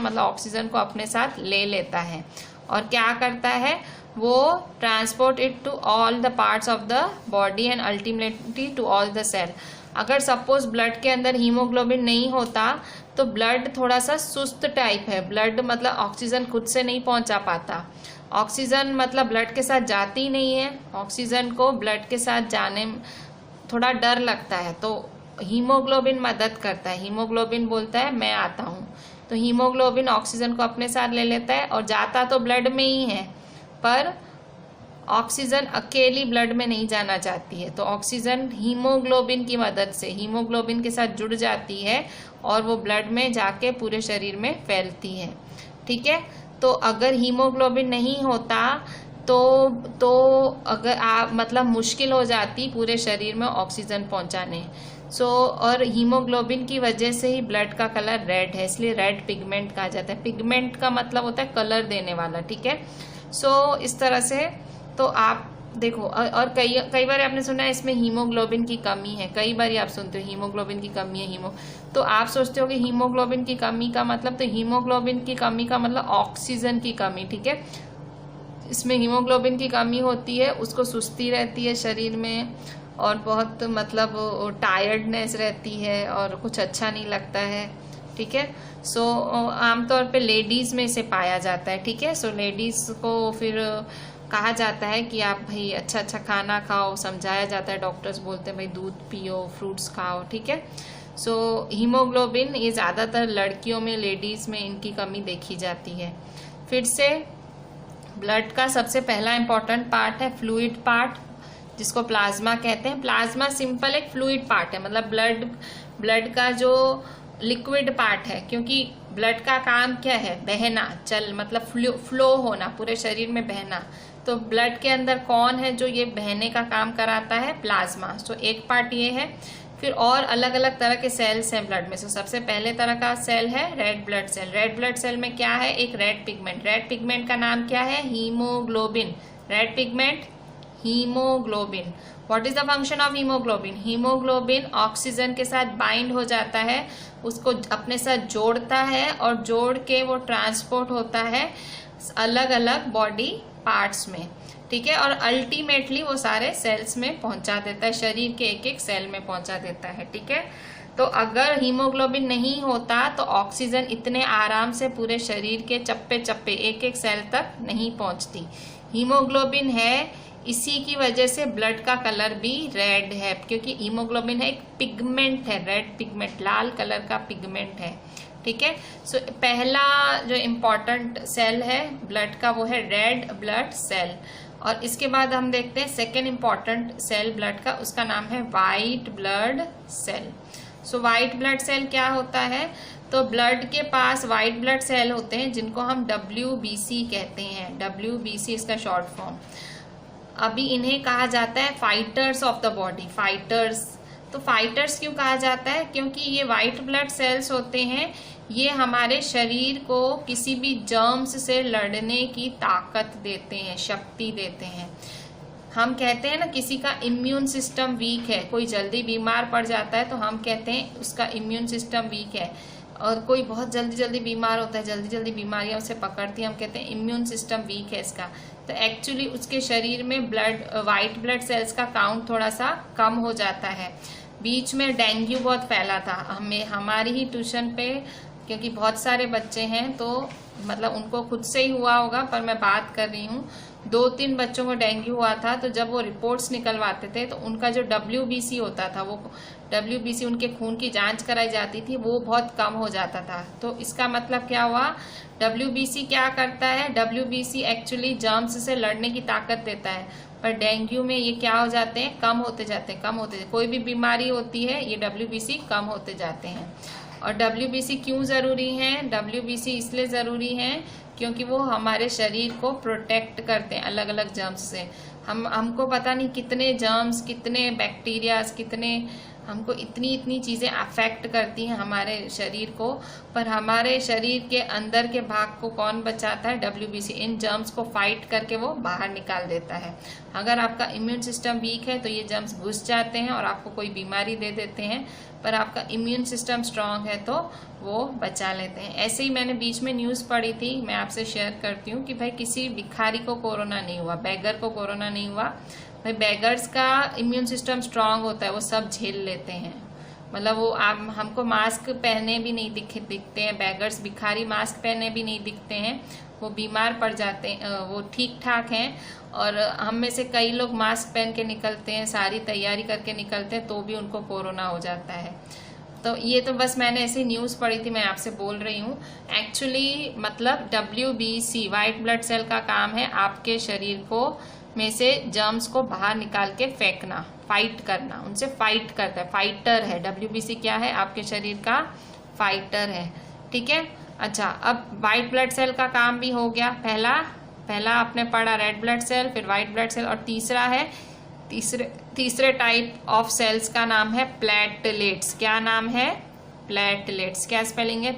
मतलब ऑक्सीजन को अपने साथ ले लेता है, और क्या करता है, वो transport it to all the parts of the body and ultimately to all the cell. अगर सपोज ब्लड के अंदर हीमोग्लोबिन नहीं होता तो ब्लड थोड़ा सा सुस्त टाइप है, ब्लड मतलब ऑक्सीजन खुद से नहीं पहुंचा पाता, ऑक्सीजन मतलब ब्लड के साथ जाती नहीं है, ऑक्सीजन को ब्लड के साथ जाने में थोड़ा डर लगता है, तो हीमोग्लोबिन मदद करता है। हीमोग्लोबिन बोलता है मैं आता हूँ, तो हीमोग्लोबिन ऑक्सीजन को अपने साथ ले लेता है, और जाता तो ब्लड में ही है, पर ऑक्सीजन अकेली ब्लड में नहीं जाना चाहती है, तो ऑक्सीजन हीमोग्लोबिन की मदद से हीमोग्लोबिन के साथ जुड़ जाती है और वो ब्लड में जाके पूरे शरीर में फैलती है, ठीक है। तो अगर हीमोग्लोबिन नहीं होता तो अगर आप मतलब मुश्किल हो जाती पूरे शरीर में ऑक्सीजन पहुंचाने। और हीमोग्लोबिन की वजह से ही ब्लड का कलर रेड है, इसलिए रेड पिगमेंट कहा जाता है। पिगमेंट का मतलब होता है कलर देने वाला, ठीक है। इस तरह से तो आप देखो, और कई बार आपने सुना है इसमें हीमोग्लोबिन की कमी है, कई बार आप सुनते हो हीमोग्लोबिन की कमी है तो आप सोचते हो कि हीमोग्लोबिन की कमी का मतलब, तो हीमोग्लोबिन की कमी का मतलब ऑक्सीजन की कमी, ठीक है। इसमें हीमोग्लोबिन की कमी होती है, उसको सुस्ती रहती है शरीर में और बहुत मतलब टायर्डनेस रहती है और कुछ अच्छा नहीं लगता है, ठीक है। आमतौर पे लेडीज़ में इसे पाया जाता है, ठीक है। लेडीज़ को फिर कहा जाता है कि आप भाई अच्छा अच्छा खाना खाओ, समझाया जाता है, डॉक्टर्स बोलते हैं भाई दूध पियो, फ्रूट्स खाओ, ठीक है। हीमोग्लोबिन ये ज़्यादातर लड़कियों में, लेडीज़ में इनकी कमी देखी जाती है। फिर से ब्लड का सबसे पहला इम्पॉर्टेंट पार्ट है फ्लूइड पार्ट, जिसको प्लाज्मा कहते हैं। प्लाज्मा सिंपल एक फ्लूइड पार्ट है, मतलब ब्लड का जो लिक्विड पार्ट है, क्योंकि ब्लड का काम क्या है, बहना, मतलब फ्लो होना, पूरे शरीर में बहना। तो ब्लड के अंदर कौन है जो ये बहने का काम कराता है, प्लाज्मा। एक पार्ट ये है। फिर और अलग अलग तरह के सेल्स हैं ब्लड में। सबसे पहले तरह का सेल है red blood cell. Red blood cell में क्या है, एक रेड पिगमेंट। रेड पिगमेंट का नाम क्या है, haemoglobin. Red pigment haemoglobin. What is the function of haemoglobin? Haemoglobin oxygen के साथ बाइंड हो जाता है, उसको अपने साथ जोड़ता है और जोड़ के वो ट्रांसपोर्ट होता है अलग अलग बॉडी पार्ट्स में, ठीक है। और अल्टीमेटली वो सारे सेल्स में पहुंचा देता है, शरीर के एक एक सेल में पहुंचा देता है, ठीक है। तो अगर हीमोग्लोबिन नहीं होता तो ऑक्सीजन इतने आराम से पूरे शरीर के चप्पे चप्पे एक एक सेल तक नहीं पहुंचती। हीमोग्लोबिन है, इसी की वजह से ब्लड का कलर भी रेड है, क्योंकि हीमोग्लोबिन है एक पिगमेंट है, रेड पिगमेंट, लाल कलर का पिगमेंट है, ठीक है। पहला जो इम्पोर्टेंट सेल है ब्लड का वो है रेड ब्लड सेल। और इसके बाद हम देखते हैं सेकेंड इम्पॉर्टेंट सेल ब्लड का, उसका नाम है white blood cell. White blood cell क्या होता है, तो ब्लड के पास वाइट ब्लड सेल होते हैं जिनको हम WBC कहते हैं। WBC इसका शॉर्ट फॉर्म। अभी इन्हें कहा जाता है fighters of the body, fighters. तो फाइटर्स क्यों कहा जाता है, क्योंकि ये वाइट ब्लड सेल्स होते हैं, ये हमारे शरीर को किसी भी जर्म्स से लड़ने की ताकत देते हैं, शक्ति देते हैं। हम कहते हैं ना किसी का इम्यून सिस्टम वीक है, कोई जल्दी बीमार पड़ जाता है तो हम कहते हैं उसका इम्यून सिस्टम वीक है। और कोई बहुत जल्दी जल्दी बीमार होता है, जल्दी जल्दी बीमारियां उसे पकड़ती हैं, हम कहते हैं इम्यून सिस्टम वीक है इसका। तो एक्चुअली उसके शरीर में वाइट ब्लड सेल्स का काउंट थोड़ा सा कम हो जाता है। बीच में डेंगू बहुत फैला था, हमारी ही ट्यूशन पे, क्योंकि बहुत सारे बच्चे हैं तो मतलब उनको खुद से ही हुआ होगा, पर मैं बात कर रही हूँ 2-3 बच्चों को डेंगू हुआ था। तो जब वो रिपोर्ट्स निकलवाते थे तो उनका जो WBC होता था, वो WBC उनके खून की जांच कराई जाती थी, वो बहुत कम हो जाता था। तो इसका मतलब क्या हुआ, WBC क्या करता है, WBC एक्चुअली जर्म्स से लड़ने की ताकत देता है, पर डेंगू में ये क्या हो जाते हैं, कम होते जाते हैं। कोई भी बीमारी होती है ये WBC कम होते जाते हैं। और WBC क्यों ज़रूरी है, WBC इसलिए ज़रूरी है क्योंकि वो हमारे शरीर को प्रोटेक्ट करते हैं अलग अलग जर्म्स से। हमको पता नहीं कितने जर्म्स, कितने बैक्टीरियाज, कितने हमको इतनी चीज़ें अफेक्ट करती हैं हमारे शरीर को, पर हमारे शरीर के अंदर के भाग को कौन बचाता है, WBC। इन जर्म्स को फाइट करके वो बाहर निकाल देता है। अगर आपका इम्यून सिस्टम वीक है तो ये जर्म्स घुस जाते हैं और आपको कोई बीमारी दे देते हैं, पर आपका इम्यून सिस्टम स्ट्रांग है तो वो बचा लेते हैं। ऐसे ही मैंने बीच में न्यूज़ पढ़ी थी, मैं आपसे शेयर करती हूँ कि भाई किसी भिखारी को कोरोना नहीं हुआ, बेगर को कोरोना नहीं हुआ। भाई बेगर्स का इम्यून सिस्टम स्ट्रांग होता है, वो सब झेल लेते हैं। मतलब वो हमको मास्क पहने भी नहीं दिखते हैं, बेगर्स, भिखारी मास्क पहने भी नहीं दिखते हैं, वो बीमार पड़ जाते हैं, वो ठीक ठाक हैं। और हम में से कई लोग मास्क पहन के निकलते हैं, सारी तैयारी करके निकलते हैं, तो भी उनको कोरोना हो जाता है। तो ये तो बस मैंने ऐसी न्यूज़ पढ़ी थी, मैं आपसे बोल रही हूँ। एक्चुअली मतलब WBC वाइट ब्लड सेल का काम है आपके शरीर को में से जर्म्स को बाहर निकाल के फेंकना, फाइट करना, उनसे फाइट करता है, फाइटर है। WBC क्या है, आपके शरीर का फाइटर है, ठीक है। अच्छा, अब वाइट ब्लड सेल का काम भी हो गया, पहला पहला आपने पढ़ा रेड ब्लड सेल, फिर वाइट ब्लड सेल, और तीसरा है तीसरे टाइप ऑफ सेल्स का नाम है प्लेटलेट्स। क्या नाम है? प्लेटलेट्स। क्या स्पेलिंग है?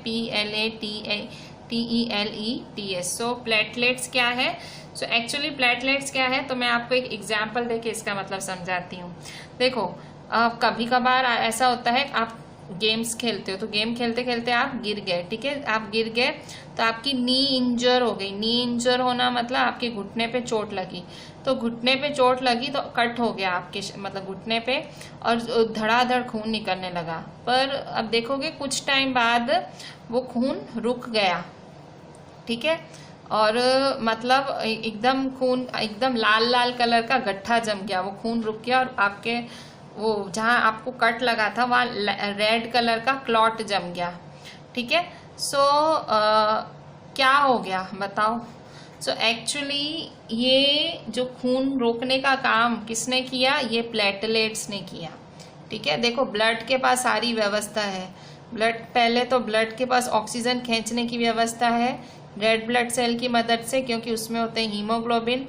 PLATELETS। सो प्लेटलेट्स क्या है? सो एक्चुअली प्लेटलेट्स क्या है, तो मैं आपको एक एग्जाम्पल देके इसका मतलब समझाती हूँ। देखो कभी कभार ऐसा होता है, आप गेम्स खेलते हो, तो गेम खेलते खेलते आप गिर गए, ठीक है, आप गिर गए तो आपकी नी इंजर हो गई। नी इंजर होना मतलब आपके घुटने पे चोट लगी, तो घुटने पे चोट लगी तो कट हो गया आपके मतलब घुटने पे, और धड़ाधड़ खून निकलने लगा। पर अब देखोगे कुछ टाइम बाद वो खून रुक गया, ठीक है, और मतलब एकदम खून एकदम लाल लाल कलर का गड्ढा जम गया, वो खून रुक गया, और आपके वो जहाँ आपको कट लगा था वहाँ रेड कलर का क्लॉट जम गया, ठीक है। सो क्या हो गया बताओ? सो एक्चुअली ये जो खून रोकने का काम किसने किया? ये प्लेटलेट्स ने किया, ठीक है। देखो ब्लड के पास सारी व्यवस्था है, ब्लड पहले तो ब्लड के पास ऑक्सीजन खींचने की व्यवस्था है रेड ब्लड सेल की मदद से, क्योंकि उसमें होते हैं हीमोग्लोबिन।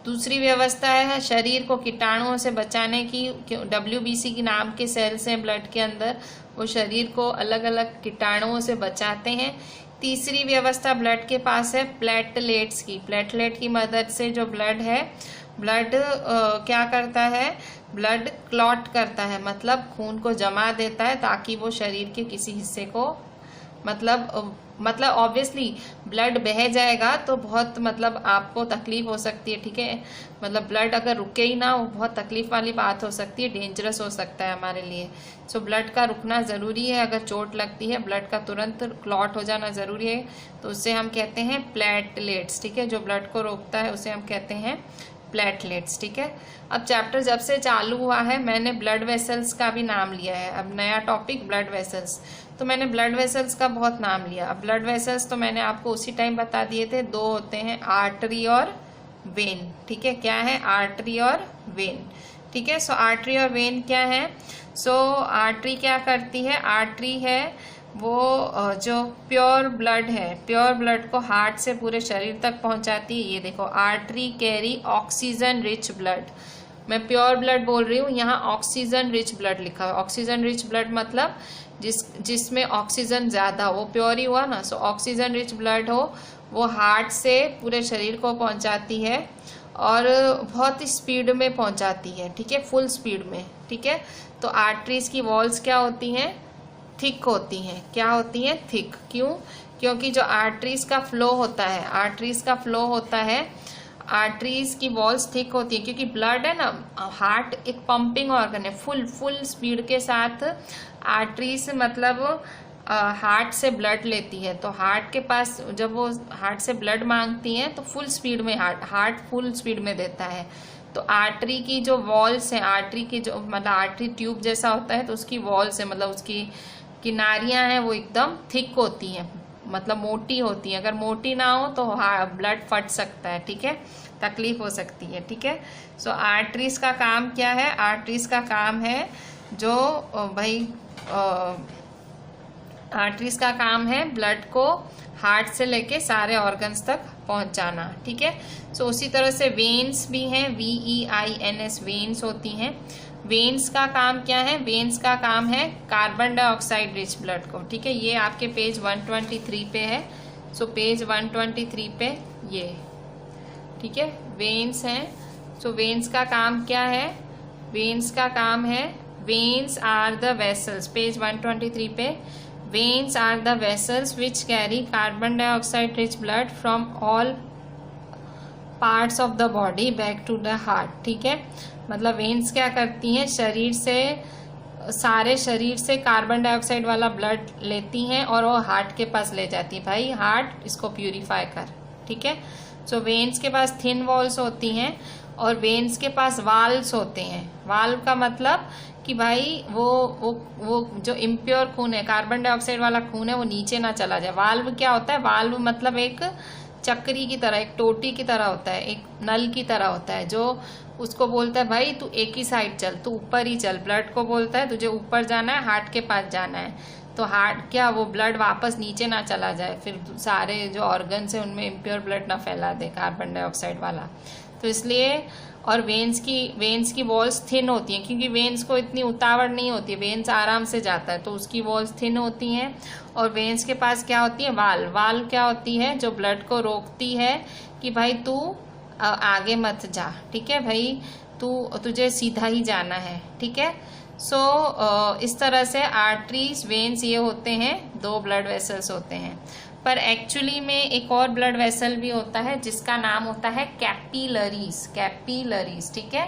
दूसरी व्यवस्था है शरीर को कीटाणुओं से बचाने की, WBC के नाम के सेल्स हैं ब्लड के अंदर, वो शरीर को अलग अलग कीटाणुओं से बचाते हैं। तीसरी व्यवस्था ब्लड के पास है प्लेटलेट्स की। प्लेटलेट की मदद से जो ब्लड है, ब्लड क्या करता है? ब्लड क्लॉट करता है, मतलब खून को जमा देता है ताकि वो शरीर के किसी हिस्से को मतलब ऑब्वियसली ब्लड बह जाएगा तो बहुत मतलब आपको तकलीफ हो सकती है, ठीक है। मतलब ब्लड अगर रुके ही ना, वो बहुत तकलीफ वाली बात हो सकती है, डेंजरस हो सकता है हमारे लिए। सो ब्लड का रुकना ज़रूरी है। अगर चोट लगती है ब्लड का तुरंत क्लॉट हो जाना ज़रूरी है, तो उससे हम कहते हैं प्लेटलेट्स, ठीक है। जो ब्लड को रोकता है उसे हम कहते हैं प्लेटलेट्स, ठीक है। अब चैप्टर जब से चालू हुआ है मैंने ब्लड वेसल्स का भी नाम लिया है। अब नया टॉपिक ब्लड वेसल्स, तो मैंने ब्लड वेसल्स का बहुत नाम लिया। अब ब्लड वेसल्स तो मैंने आपको उसी टाइम बता दिए थे, दो होते हैं, आर्टरी और वेन, ठीक है। क्या है? आर्टरी और वेन, ठीक है। सो आर्टरी और वेन क्या है? सो आर्टरी क्या करती है? आर्टरी है वो जो प्योर ब्लड है, प्योर ब्लड को हार्ट से पूरे शरीर तक पहुंचाती है। ये देखो, artery carry oxygen rich blood. मैं प्योर ब्लड बोल रही हूँ, यहाँ ऑक्सीजन रिच ब्लड लिखा है। ऑक्सीजन रिच ब्लड मतलब जिसमें ऑक्सीजन ज़्यादा हो, वो प्योर ही हुआ ना। सो ऑक्सीजन रिच ब्लड हो, वो हार्ट से पूरे शरीर को पहुंचाती है, और बहुत ही स्पीड में पहुंचाती है, ठीक है, फुल स्पीड में, ठीक है। तो आर्टरीज की वॉल्स क्या होती हैं? थिक होती हैं। क्या होती हैं? थिक। क्यों? क्योंकि जो आर्टरीज का फ्लो होता है, आर्टरीज का फ्लो होता है, आर्टरीज की वॉल्स थिक होती है, क्योंकि ब्लड है ना, हार्ट एक पंपिंग ऑर्गन है, फुल स्पीड के साथ आर्टरीज मतलब हार्ट से ब्लड लेती है। तो हार्ट के पास जब वो हार्ट से ब्लड मांगती हैं तो फुल स्पीड में हार्ट फुल स्पीड में देता है। तो आर्टरी की जो वॉल्स हैं, आर्टरी की जो मतलब आर्टरी ट्यूब जैसा होता है, तो उसकी वॉल्स है मतलब उसकी किनारियां हैं वो एकदम थिक होती हैं, मतलब मोटी होती है। अगर मोटी ना हो तो ब्लड फट सकता है, ठीक है, तकलीफ हो सकती है, ठीक है। सो आर्टरीज का काम क्या है? आर्टरीज का काम है जो भाई आर्टरीज का काम है ब्लड को हार्ट से लेके सारे ऑर्गन्स तक पहुंचाना, ठीक है। सो उसी तरह से वेन्स भी हैं, VEINS वेन्स होती हैं। वेन्स का काम क्या है? वेन्स का काम है कार्बन डाइऑक्साइड रिच ब्लड को, ठीक है। ये आपके पेज 123 पे है। सो पेज 123 पे ये, ठीक है, वेन्स हैं। सो वेन्स का काम क्या है? वेन्स का काम है, veins are the vessels, page 123 पे, veins are the vessels which carry carbon dioxide rich blood from all parts of the body back to the heart, ठीक है। मतलब वेन्स क्या करती हैं? शरीर से सारे शरीर से कार्बन डाइऑक्साइड वाला ब्लड लेती हैं और वो हार्ट के पास ले जाती है। भाई हार्ट इसको प्यूरिफाई कर, ठीक है। सो वेन्स के पास थिन वॉल्स होती हैं और वेन्स के पास वाल्व्स होते हैं। वाल्व का मतलब कि भाई वो जो इम्प्योर खून है, कार्बन डाइऑक्साइड वाला खून है, वो नीचे ना चला जाए। वाल्व क्या होता है? वाल्व मतलब एक चक्री की तरह, एक टोटी की तरह होता है, एक नल की तरह होता है, जो उसको बोलता है भाई तू एक ही साइड चल, तू ऊपर ही चल। ब्लड को बोलता है तुझे ऊपर जाना है, हार्ट के पास जाना है। तो हार्ट क्या वो ब्लड वापस नीचे ना चला जाए, फिर सारे जो ऑर्गन्स हैं उनमें इम्प्योर ब्लड ना फैला दे कार्बन डाइऑक्साइड वाला। तो इसलिए और वेन्स की वॉल्स थिन होती हैं, क्योंकि वेन्स को इतनी उतावड़ नहीं होती है, वेन्स आराम से जाता है, तो उसकी वॉल्स थिन होती हैं। और वेन्स के पास क्या होती है, वाल्व क्या होती है, जो ब्लड को रोकती है कि भाई तू आगे मत जा, ठीक है भाई, तुझे सीधा ही जाना है, ठीक है। सो इस तरह से आर्टरीज वेन्स ये होते हैं, 2 ब्लड वेसल्स होते हैं। पर एक्चुअली में एक और ब्लड वेसल भी होता है जिसका नाम होता है कैपिलरीज, ठीक है।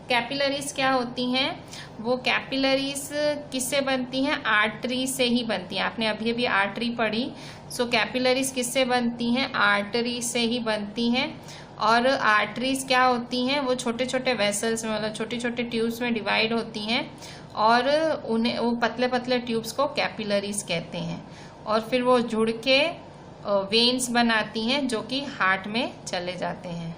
कैपिलरीज क्या होती हैं, वो कैपिलरीज किससे बनती हैं, आर्टरी से ही बनती हैं। आपने अभी अभी आर्टरी पढ़ी, सो कैपिलरीज किससे बनती हैं, आर्टरी से ही बनती हैं। और आर्टरीज क्या होती हैं, वो छोटे छोटे वेसल्स में, मतलब छोटे छोटे ट्यूब्स में डिवाइड होती हैं, और उन्हें वो पतले पतले ट्यूब्स को कैपिलरीज कहते हैं। और फिर वो जुड़ के वेन्स बनाती हैं जो कि हार्ट में चले जाते हैं।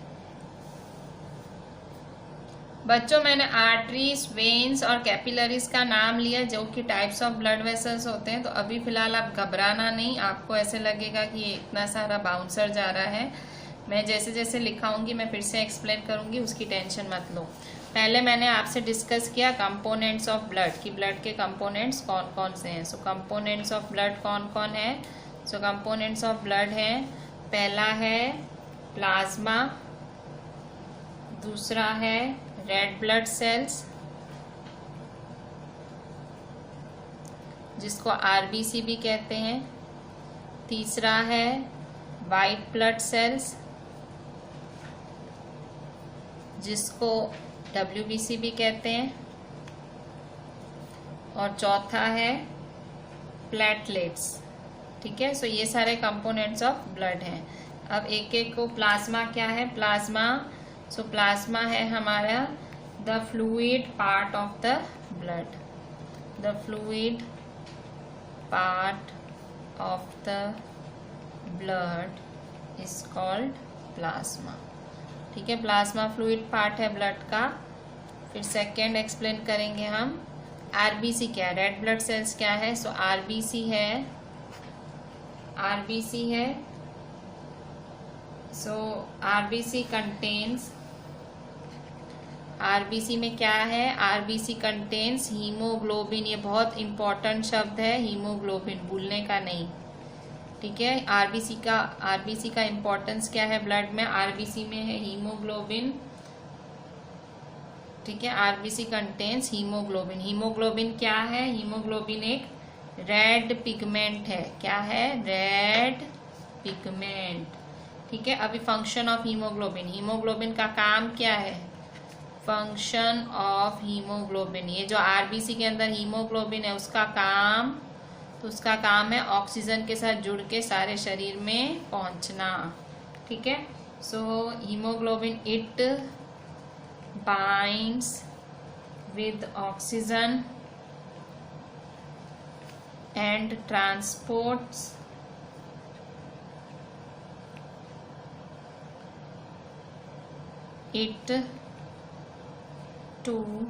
बच्चों, मैंने आर्टरीज, वेन्स और कैपिलरीज का नाम लिया जो कि टाइप्स ऑफ ब्लड वेसल्स होते हैं। तो अभी फिलहाल आप घबराना नहीं, आपको ऐसे लगेगा कि ये इतना सारा बाउंसर जा रहा है। मैं जैसे जैसे लिखाऊंगी मैं फिर से एक्सप्लेन करूंगी, उसकी टेंशन मत लो। पहले मैंने आपसे डिस्कस किया कंपोनेंट्स ऑफ ब्लड, कि ब्लड के कंपोनेंट्स कौन कौन से हैं। सो कंपोनेंट्स ऑफ ब्लड कौन कौन है, सो कंपोनेंट्स ऑफ ब्लड हैं, पहला है प्लाज्मा, दूसरा है रेड ब्लड सेल्स जिसको आरबीसी भी कहते हैं, तीसरा है वाइट ब्लड सेल्स जिसको डब्ल्यूबीसी भी कहते हैं, और चौथा है प्लेटलेट्स, ठीक है। सो ये सारे कंपोनेंट्स ऑफ ब्लड हैं। अब एक एक को, प्लाज्मा क्या है, प्लाज्मा, सो प्लाज्मा है हमारा the fluid part of the blood, the fluid part of the blood is called plasma, ठीक है। प्लाज्मा फ्लूइड पार्ट है ब्लड का। फिर सेकेंड एक्सप्लेन करेंगे हम, आरबीसी क्या है, रेड ब्लड सेल्स क्या है। सो आरबीसी है, सो आरबीसी कंटेन्स, आरबीसी में क्या है, आरबीसी कंटेन्स हीमोग्लोबिन। ये बहुत इंपॉर्टेंट शब्द है, हीमोग्लोबिन भूलने का नहीं, ठीक है। आरबीसी का इंपॉर्टेंस क्या है ब्लड में, आरबीसी में है हीमोग्लोबिन, ठीक है। RBC contains haemoglobin. हीमोग्लोबिन क्या है, हीमोग्लोबिन एक रेड पिगमेंट है, क्या है, रेड पिगमेंट, ठीक है। अभी फंक्शन ऑफ हीमोग्लोबिन, हीमोग्लोबिन का काम क्या है, फंक्शन ऑफ हीमोग्लोबिन, ये जो आरबीसी के अंदर हीमोग्लोबिन है उसका काम, तो उसका काम है ऑक्सीजन के साथ जुड़ के सारे शरीर में पहुंचना, ठीक है। So haemoglobin it binds with oxygen and transports it to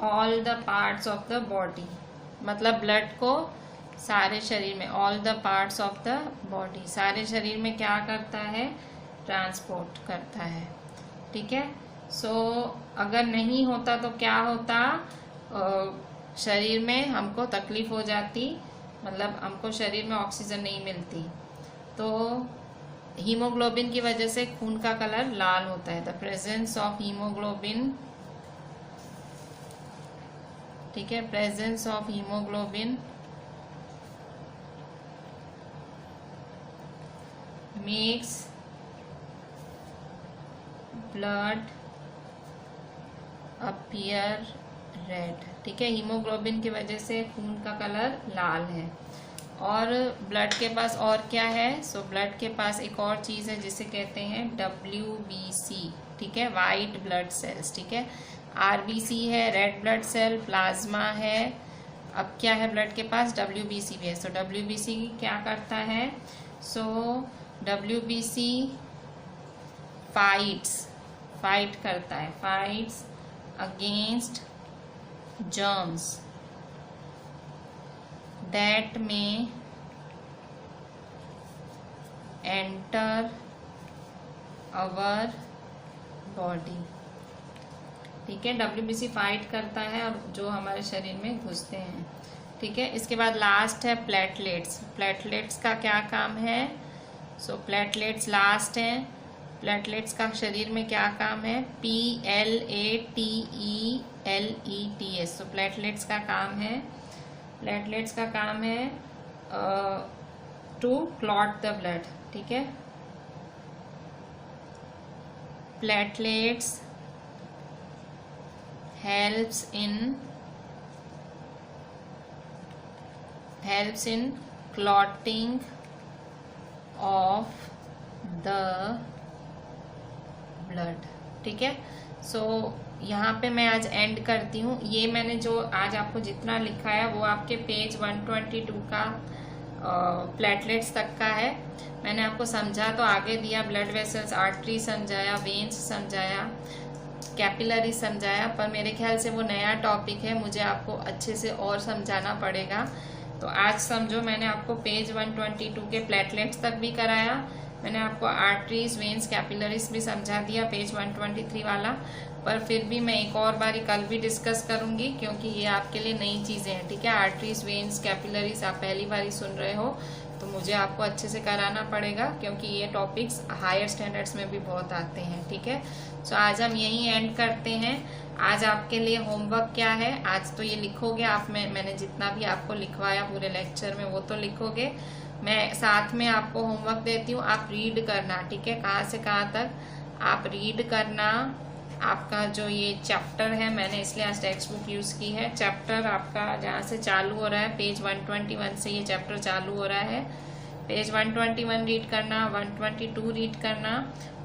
all the parts of the body, मतलब ब्लड को सारे शरीर में, all the parts of the body, सारे शरीर में क्या करता है, ट्रांसपोर्ट करता है, ठीक है। सो अगर नहीं होता तो क्या होता, शरीर में हमको तकलीफ हो जाती, मतलब हमको शरीर में ऑक्सीजन नहीं मिलती, तो हीमोग्लोबिन की वजह से खून का कलर लाल होता है। द प्रेजेंस ऑफ हीमोग्लोबिन, ठीक है, presence of haemoglobin makes blood appear red, ठीक है। हीमोग्लोबिन की वजह से खून का कलर लाल है। और ब्लड के पास और क्या है, सो ब्लड के पास एक और चीज़ है जिसे कहते हैं WBC, ठीक है, वाइट ब्लड सेल्स, ठीक है। RBC है रेड ब्लड सेल, प्लाज्मा है, अब क्या है ब्लड के पास, WBC भी है। सो WBC क्या करता है, सो WBC फाइट करता है, fights against germs, that may enter our body। ठीक है, WBC फाइट करता है और जो हमारे शरीर में घुसते हैं। ठीक है, इसके बाद लास्ट है प्लेटलेट्स। प्लेटलेट्स का क्या काम है? सो प्लेटलेट्स लास्ट है। प्लेटलेट्स का शरीर में क्या काम है? PLATELETS। तो प्लेटलेट्स का काम है, प्लेटलेट्स का काम है टू क्लॉट द ब्लड। ठीक है, platelets helps in clotting of the blood। ठीक है, सो यहाँ पे मैं आज एंड करती हूँ। ये मैंने जो आज आपको जितना लिखा है वो आपके पेज 122 का प्लेटलेट्स तक का है। मैंने आपको समझा तो आगे दिया, ब्लड वेसल्स, आर्टरी समझाया, वेन्स समझाया, कैपिलरी समझाया, पर मेरे ख्याल से वो नया टॉपिक है, मुझे आपको अच्छे से और समझाना पड़ेगा। तो आज समझो, मैंने आपको पेज 122 के प्लेटलेट्स तक भी कराया, मैंने आपको आर्टरीज, वेन्स, कैपिलरीज भी समझा दिया पेज 123 वाला, पर फिर भी मैं एक और बारी कल भी डिस्कस करूंगी क्योंकि ये आपके लिए नई चीज़ें हैं। ठीक है, आर्टरीज, वेन्स, कैपिलरीज आप पहली बारी सुन रहे हो तो मुझे आपको अच्छे से कराना पड़ेगा क्योंकि ये टॉपिक्स हायर स्टैंडर्ड्स में भी बहुत आते हैं। ठीक है, सो आज हम यही एंड करते हैं। आज आपके लिए होमवर्क क्या है? आज तो ये लिखोगे आप, मैंने जितना भी आपको लिखवाया पूरे लेक्चर में वो तो लिखोगे। मैं साथ में आपको होमवर्क देती हूँ, आप रीड करना। ठीक है, कहाँ से कहाँ तक आप रीड करना। आपका जो ये चैप्टर है, मैंने इसलिए आज टेक्स्ट बुक यूज़ की है। चैप्टर आपका जहाँ से चालू हो रहा है, पेज 121 से ये चैप्टर चालू हो रहा है। पेज 121 रीड करना, 122 रीड करना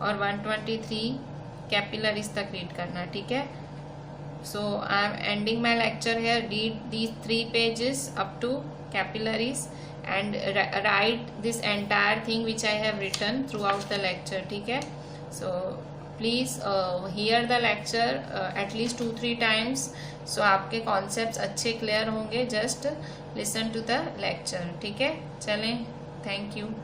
और 123 कैपिलरीज तक रीड करना। ठीक है, so I am ending my lecture here. Read these 3 pages up to capillaries and write this entire thing which I have written throughout the lecture। ठीक है, so please hear the lecture at least 2-3 times, so आपके concepts अच्छे clear होंगे। just listen to the lecture। ठीक है, चलें, thank you।